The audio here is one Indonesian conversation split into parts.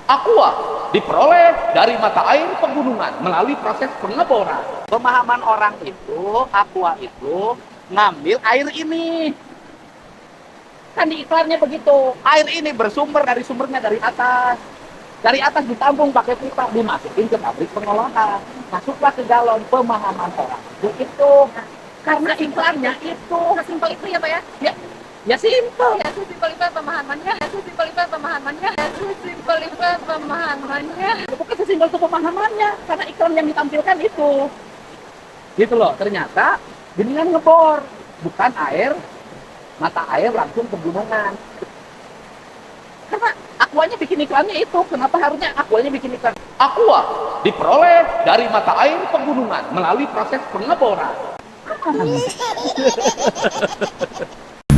Aqua diperoleh dari mata air pegunungan melalui proses pengeboran. Pemahaman orang itu, aqua itu ngambil air ini. Kan di iklannya begitu. Air ini bersumber dari sumbernya dari atas. Dari atas ditampung pakai pipa, dimasukin ke pabrik pengolahan. Masuklah ke galon. Pemahaman orang itu. Karena iklannya itu. Sesimpel itu ya Pak ya? Ya simpel. Ya sesimpel itu pemahamannya. Ya sesimpel itu pemahamannya. Ya sesimpel itu pemahamannya. Bukan sesimpel itu pemahamannya. Karena iklan yang ditampilkan itu. Gitu loh. Ternyata geningan ngebor. Bukan air, mata air langsung pegunungan. Karena Aquanya bikin iklannya itu. Kenapa harusnya Aquanya bikin iklan? Aqua diperoleh dari mata air pegunungan melalui proses pengeboran.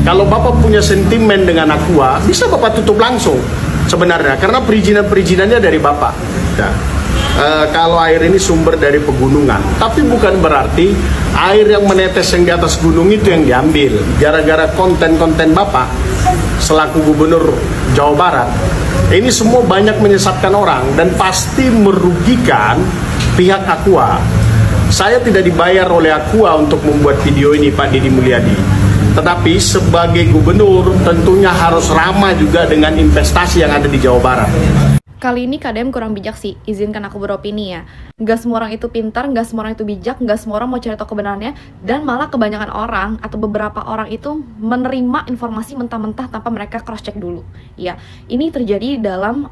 Kalau Bapak punya sentimen dengan Aqua, bisa Bapak tutup langsung sebenarnya, karena perizinan-perizinannya dari Bapak. Ya. Kalau air ini sumber dari pegunungan, tapi bukan berarti air yang menetes yang di atas gunung itu yang diambil. Gara-gara konten-konten Bapak selaku Gubernur Jawa Barat, ini semua banyak menyesatkan orang dan pasti merugikan pihak Aqua. Saya tidak dibayar oleh Aqua untuk membuat video ini, Pak Deddy Mulyadi. Tetapi sebagai gubernur tentunya harus ramah juga dengan investasi yang ada di Jawa Barat. Kali ini KDM kurang bijak sih, izinkan aku beropini ya. Nggak semua orang itu pintar, nggak semua orang itu bijak, nggak semua orang mau cari tahu kebenarannya, dan malah kebanyakan orang atau beberapa orang itu menerima informasi mentah-mentah tanpa mereka cross check dulu. Ya, ini terjadi dalam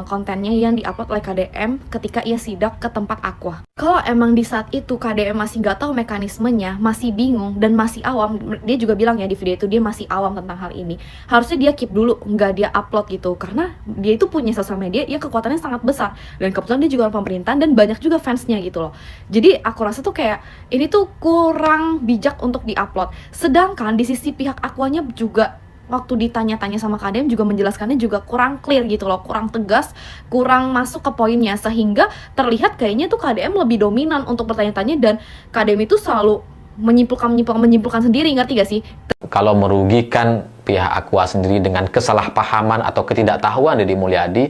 kontennya yang diupload oleh KDM ketika ia sidak ke tempat Aqua. Kalau emang di saat itu KDM masih nggak tahu mekanismenya, masih bingung dan masih awam, dia juga bilang ya di video itu dia masih awam tentang hal ini. Harusnya dia keep dulu, nggak dia upload gitu, karena dia itu punya sosial media, ya kekuatannya sangat besar, dan kebetulan dia juga orang pemerintahan dan banyak juga fansnya gitu loh. Jadi aku rasa tuh kayak ini tuh kurang bijak untuk diupload. Sedangkan di sisi pihak Aquanya juga waktu ditanya-tanya sama KDM juga menjelaskannya juga kurang clear gitu loh, kurang tegas, kurang masuk ke poinnya, sehingga terlihat kayaknya tuh KDM lebih dominan untuk bertanya-tanya dan KDM itu selalu menyimpulkan sendiri, ngerti gak sih? Kalau merugikan pihak Aqua sendiri dengan kesalahpahaman atau ketidaktahuan Deddy Mulyadi,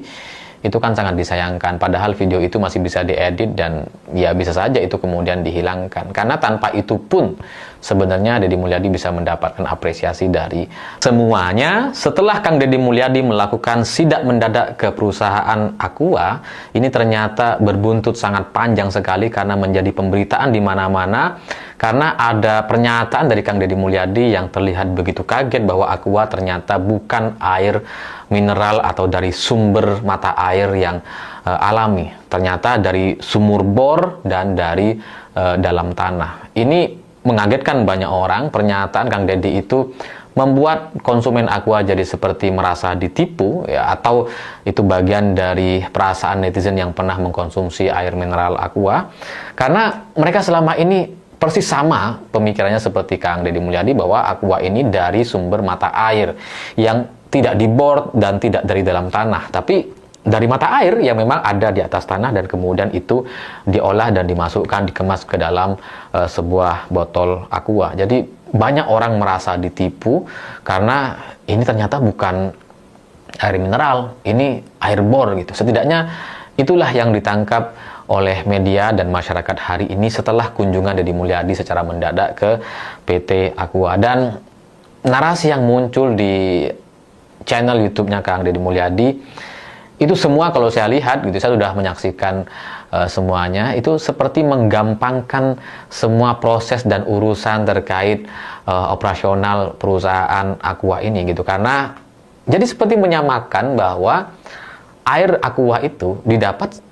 itu kan sangat disayangkan. Padahal video itu masih bisa diedit dan ya bisa saja itu kemudian dihilangkan. Karena tanpa itu pun sebenarnya Deddy Mulyadi bisa mendapatkan apresiasi dari semuanya. Setelah Kang Deddy Mulyadi melakukan sidak mendadak ke perusahaan Aqua, ini ternyata berbuntut sangat panjang sekali karena menjadi pemberitaan di mana-mana. Karena ada pernyataan dari Kang Deddy Mulyadi yang terlihat begitu kaget bahwa Aqua ternyata bukan air mineral atau dari sumber mata air yang alami. Ternyata dari sumur bor dan dari dalam tanah. Ini mengagetkan banyak orang. Pernyataan Kang Deddy itu membuat konsumen Aqua jadi seperti merasa ditipu ya, atau itu bagian dari perasaan netizen yang pernah mengkonsumsi air mineral Aqua. Karena mereka selama ini persis sama pemikirannya seperti Kang Deddy Mulyadi bahwa Aqua ini dari sumber mata air yang tidak dibor dan tidak dari dalam tanah, tapi dari mata air yang memang ada di atas tanah dan kemudian itu diolah dan dimasukkan, dikemas ke dalam sebuah botol Aqua. Jadi banyak orang merasa ditipu karena ini ternyata bukan air mineral, ini air bor gitu. Setidaknya itulah yang ditangkap oleh media dan masyarakat hari ini setelah kunjungan Deddy Mulyadi secara mendadak ke PT Aqua. Dan narasi yang muncul di channel YouTube-nya Kang Deddy Mulyadi itu semua kalau saya lihat gitu, saya sudah menyaksikan semuanya, itu seperti menggampangkan semua proses dan urusan terkait operasional perusahaan Aqua ini gitu. Karena jadi seperti menyamakan bahwa air Aqua itu didapat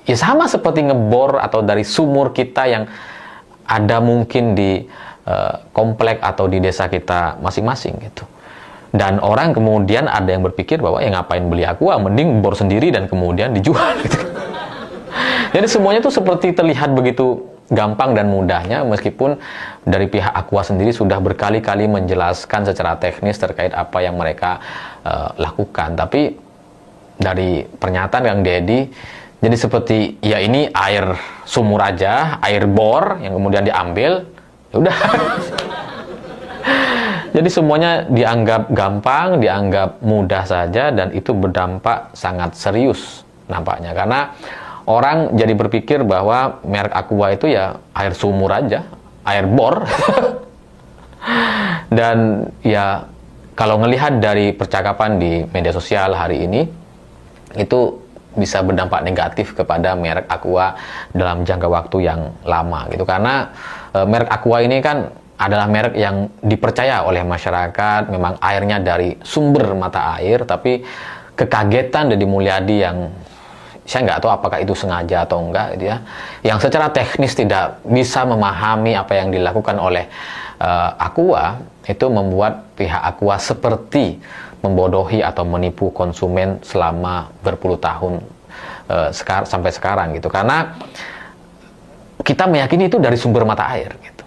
ya sama seperti ngebor atau dari sumur kita yang ada mungkin di komplek atau di desa kita masing-masing gitu. Dan orang kemudian ada yang berpikir bahwa ya ngapain beli Aqua, mending bor sendiri dan kemudian dijual gitu. Jadi semuanya tuh seperti terlihat begitu gampang dan mudahnya, meskipun dari pihak Aqua sendiri sudah berkali-kali menjelaskan secara teknis terkait apa yang mereka lakukan. Tapi dari pernyataan Kang Deddy jadi seperti ya ini air sumur aja, air bor yang kemudian diambil, ya udah. Jadi semuanya dianggap gampang, dianggap mudah saja, dan itu berdampak sangat serius nampaknya, karena orang jadi berpikir bahwa merek Aqua itu ya air sumur aja, air bor. Dan ya kalau ngelihat dari percakapan di media sosial hari ini, itu bisa berdampak negatif kepada merek Aqua dalam jangka waktu yang lama gitu, karena merek Aqua ini kan adalah merek yang dipercaya oleh masyarakat, memang airnya dari sumber mata air, tapi kekagetan Deddy Mulyadi yang saya nggak tahu apakah itu sengaja atau enggak gitu ya, yang secara teknis tidak bisa memahami apa yang dilakukan oleh Aqua, itu membuat pihak Aqua seperti membodohi atau menipu konsumen selama berpuluh tahun sampai sekarang gitu, karena kita meyakini itu dari sumber mata air gitu.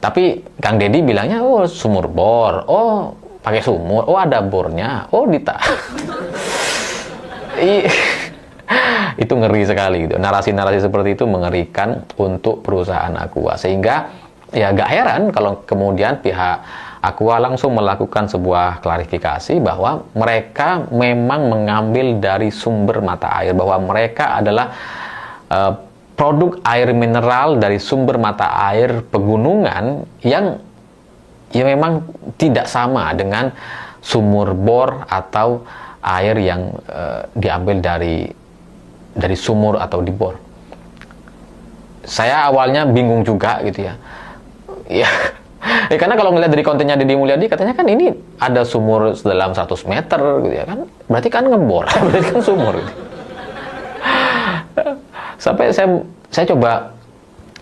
Tapi Kang Deddy bilangnya oh sumur bor, oh pakai sumur, oh ada bornya, oh itu ngeri sekali gitu. Narasi-narasi seperti itu mengerikan untuk perusahaan Aqua, sehingga ya gak heran kalau kemudian pihak Aqua langsung melakukan sebuah klarifikasi bahwa mereka memang mengambil dari sumber mata air, bahwa mereka adalah produk air mineral dari sumber mata air pegunungan yang ya memang tidak sama dengan sumur bor atau air yang diambil dari sumur atau di bor. Saya awalnya bingung juga gitu ya. Ya, karena kalau ngelihat dari kontennya Deddy Mulyadi, katanya kan ini ada sumur dalam 100 meter gitu ya kan, berarti kan ngebor, berarti kan sumur gitu. Sampai saya coba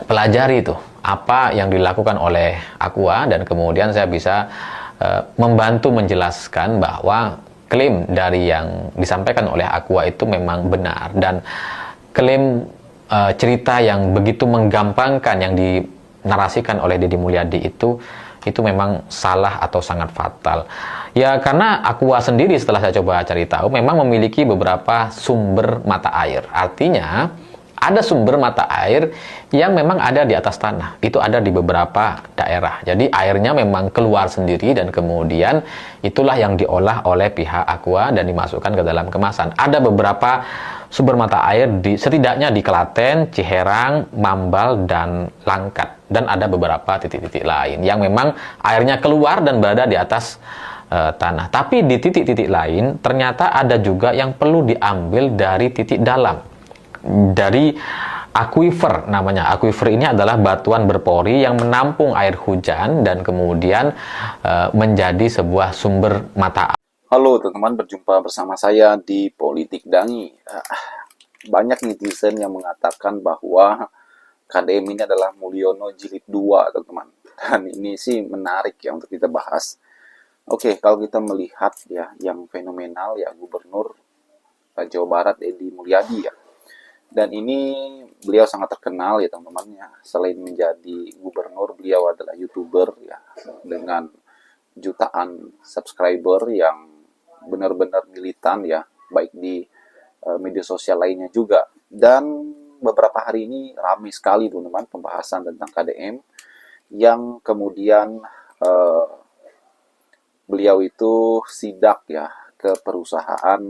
pelajari itu apa yang dilakukan oleh Aqua, dan kemudian saya bisa membantu menjelaskan bahwa klaim dari yang disampaikan oleh Aqua itu memang benar, dan klaim cerita yang begitu menggampangkan yang dinarasikan oleh Deddy Mulyadi itu memang salah atau sangat fatal. Ya karena Aqua sendiri setelah saya coba cari tahu memang memiliki beberapa sumber mata air. Artinya ada sumber mata air yang memang ada di atas tanah. Itu ada di beberapa daerah. Jadi airnya memang keluar sendiri dan kemudian itulah yang diolah oleh pihak Aqua dan dimasukkan ke dalam kemasan. Ada beberapa sumber mata air setidaknya di Klaten, Ciherang, Mambal, dan Langkat. Dan ada beberapa titik-titik lain yang memang airnya keluar dan berada di atas tanah. Tapi di titik-titik lain ternyata ada juga yang perlu diambil dari titik dalam, dari aquifer namanya. Aquifer ini adalah batuan berpori yang menampung air hujan dan kemudian menjadi sebuah sumber mata air. Halo teman-teman, berjumpa bersama saya di Politik Dangi. Banyak netizen yang mengatakan bahwa KDM ini adalah Mulyono jilid 2, teman-teman. Dan ini sih menarik ya untuk kita bahas. Oke, kalau kita melihat ya yang fenomenal ya Gubernur Jawa Barat Deddy Mulyadi ya. Dan ini beliau sangat terkenal ya teman-teman ya. Selain menjadi gubernur, beliau adalah YouTuber ya dengan jutaan subscriber yang benar-benar militan ya, baik di media sosial lainnya juga. Dan beberapa hari ini ramai sekali teman-teman pembahasan tentang KDM yang kemudian beliau itu sidak ya ke perusahaan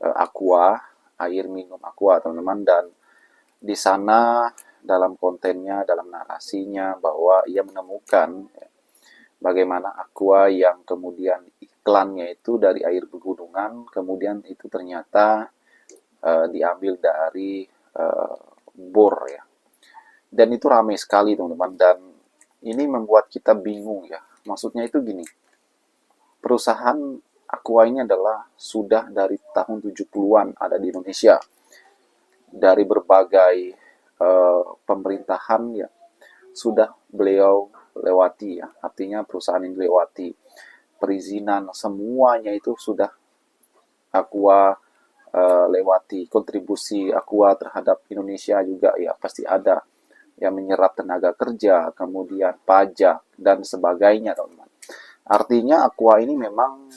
Aqua, air minum Aqua teman-teman, dan di sana dalam kontennya, dalam narasinya bahwa ia menemukan bagaimana Aqua yang kemudian iklannya itu dari air pegunungan, kemudian itu ternyata diambil dari bor ya. Dan itu ramai sekali teman-teman, dan ini membuat kita bingung ya. Maksudnya itu gini, perusahaan Aqua ini adalah sudah dari tahun 70-an ada di Indonesia. Dari berbagai pemerintahan ya sudah beliau lewati ya. Artinya perusahaan ini lewati perizinan, semuanya itu sudah Aqua lewati. Kontribusi Aqua terhadap Indonesia juga ya pasti ada, yang menyerap tenaga kerja, kemudian pajak dan sebagainya teman-teman. Artinya Aqua ini memang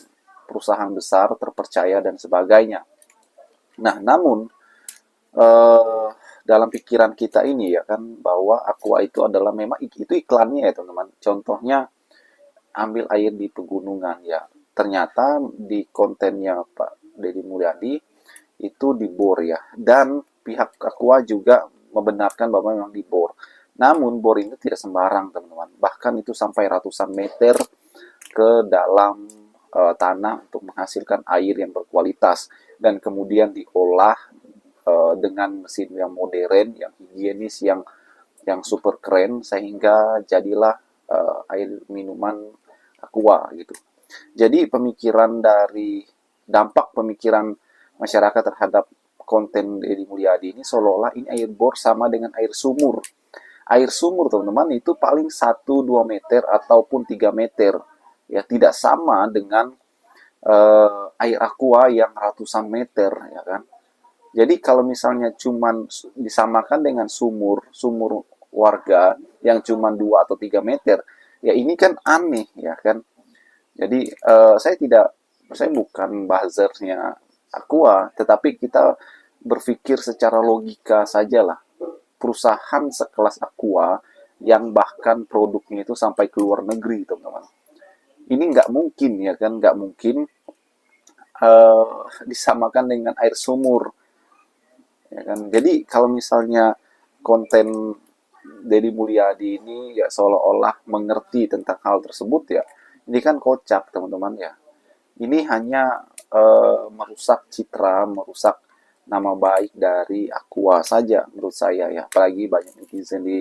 perusahaan besar, terpercaya dan sebagainya. Nah, namun dalam pikiran kita ini ya kan bahwa Aqua itu adalah memang itu iklannya ya teman-teman. Contohnya ambil air di pegunungan ya. Ternyata di kontennya Pak Deddy Mulyadi itu dibor ya, dan pihak Aqua juga membenarkan bahwa memang dibor. Namun bor ini tidak sembarang teman-teman, bahkan itu sampai ratusan meter ke dalam tanah untuk menghasilkan air yang berkualitas dan kemudian diolah dengan mesin yang modern, yang higienis, yang super keren, sehingga jadilah air minuman Aqua gitu. Jadi dampak pemikiran masyarakat terhadap konten Deddy Mulyadi ini seolah-olah ini air bor sama dengan air sumur. Air sumur teman-teman itu paling 1-2 meter ataupun 3 meter. Ya, tidak sama dengan air Aqua yang ratusan meter, ya kan. Jadi kalau misalnya cuman disamakan dengan sumur warga yang cuman 2 atau 3 meter, ya ini kan aneh, ya kan. Jadi saya bukan buzzernya Aqua, tetapi kita berpikir secara logika sajalah. Perusahaan sekelas Aqua yang bahkan produknya itu sampai ke luar negeri, teman-teman. Ini nggak mungkin, ya kan, nggak mungkin disamakan dengan air sumur, ya kan. Jadi kalau misalnya konten Deddy Mulyadi ini ya seolah-olah mengerti tentang hal tersebut, ya ini kan kocak teman-teman ya. Ini hanya merusak citra, merusak nama baik dari Aqua saja menurut saya ya. Apalagi banyak netizen di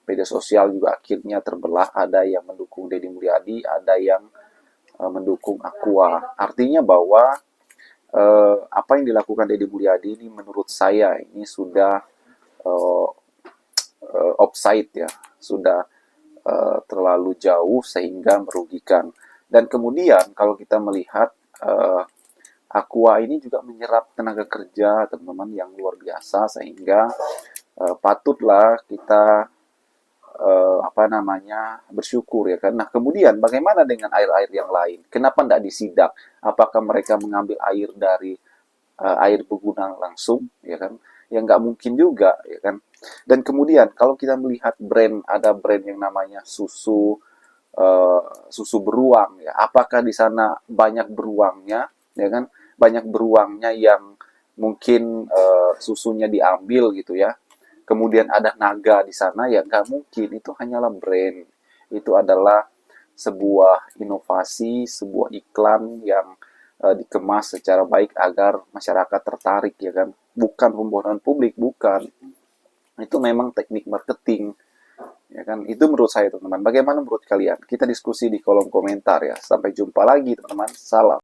media sosial juga akhirnya terbelah, ada yang mendukung Deddy Mulyadi, ada yang mendukung Aqua. Artinya bahwa apa yang dilakukan Deddy Mulyadi ini menurut saya ini sudah offside ya, sudah terlalu jauh sehingga merugikan. Dan kemudian kalau kita melihat Aqua ini juga menyerap tenaga kerja teman-teman yang luar biasa, sehingga patutlah kita bersyukur, ya kan. Nah kemudian bagaimana dengan air-air yang lain? Kenapa tidak disidak? Apakah mereka mengambil air dari air pegunungan langsung, ya kan? Ya nggak mungkin juga, ya kan. Dan kemudian kalau kita melihat ada brand yang namanya susu beruang, ya. Apakah di sana banyak beruangnya, ya kan? Banyak beruangnya yang mungkin susunya diambil gitu ya. Kemudian ada naga di sana, ya nggak mungkin. Itu hanyalah brand. Itu adalah sebuah inovasi, sebuah iklan yang dikemas secara baik agar masyarakat tertarik, ya kan. Bukan pembohongan publik, bukan. Itu memang teknik marketing, ya kan. Itu menurut saya teman-teman. Bagaimana menurut kalian? Kita diskusi di kolom komentar ya. Sampai jumpa lagi teman-teman. Salam.